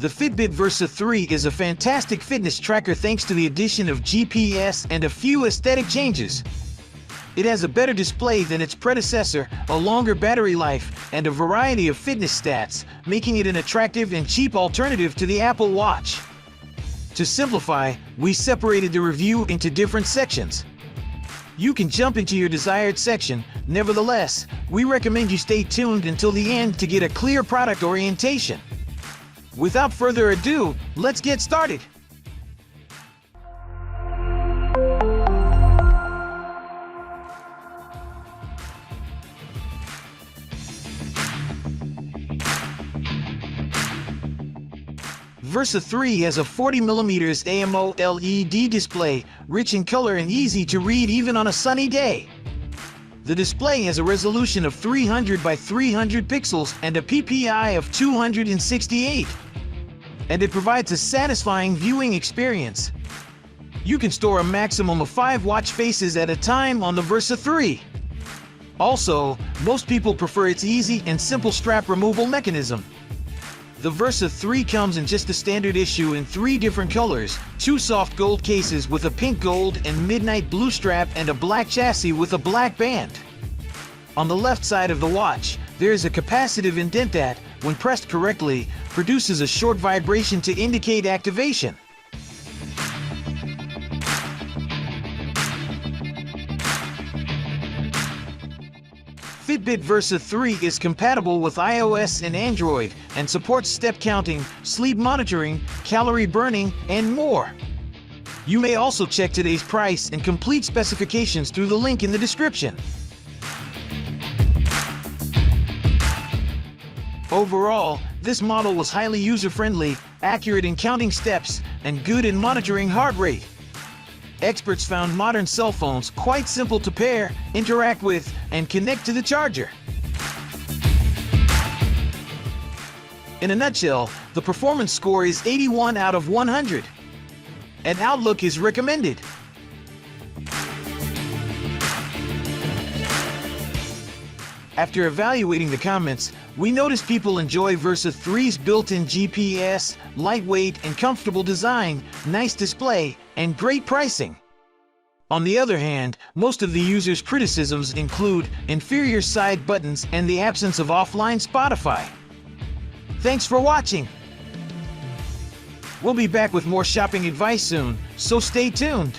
The Fitbit Versa 3 is a fantastic fitness tracker thanks to the addition of GPS and a few aesthetic changes. It has a better display than its predecessor, a longer battery life, and a variety of fitness stats, making it an attractive and cheap alternative to the Apple Watch. To simplify, we separated the review into different sections. You can jump into your desired section. Nevertheless, we recommend you stay tuned until the end to get a clear product orientation. Without further ado, let's get started. Versa 3 has a 40mm AMOLED display, rich in color and easy to read even on a sunny day. The display has a resolution of 300 by 300 pixels and a PPI of 268. And it provides a satisfying viewing experience. You can store a maximum of 5 watch faces at a time on the Versa 3. Also, most people prefer its easy and simple strap removal mechanism. The Versa 3 comes in just a standard issue in 3 different colors, 2 soft gold cases with a pink gold and midnight blue strap and a black chassis with a black band. On the left side of the watch, there is a capacitive indent that, when pressed correctly, produces a short vibration to indicate activation. Fitbit Versa 3 is compatible with iOS and Android and supports step counting, sleep monitoring, calorie burning, and more. You may also check today's price and complete specifications through the link in the description. Overall, this model was highly user-friendly, accurate in counting steps, and good in monitoring heart rate. Experts found modern cell phones quite simple to pair, interact with, and connect to the charger. In a nutshell, the performance score is 81 out of 100. An outlook is recommended. After evaluating the comments, we noticed people enjoy Versa 3's built-in GPS, lightweight and comfortable design, nice display, and great pricing. On the other hand, most of the users' criticisms include inferior side buttons and the absence of offline Spotify. Thanks for watching. We'll be back with more shopping advice soon, so stay tuned.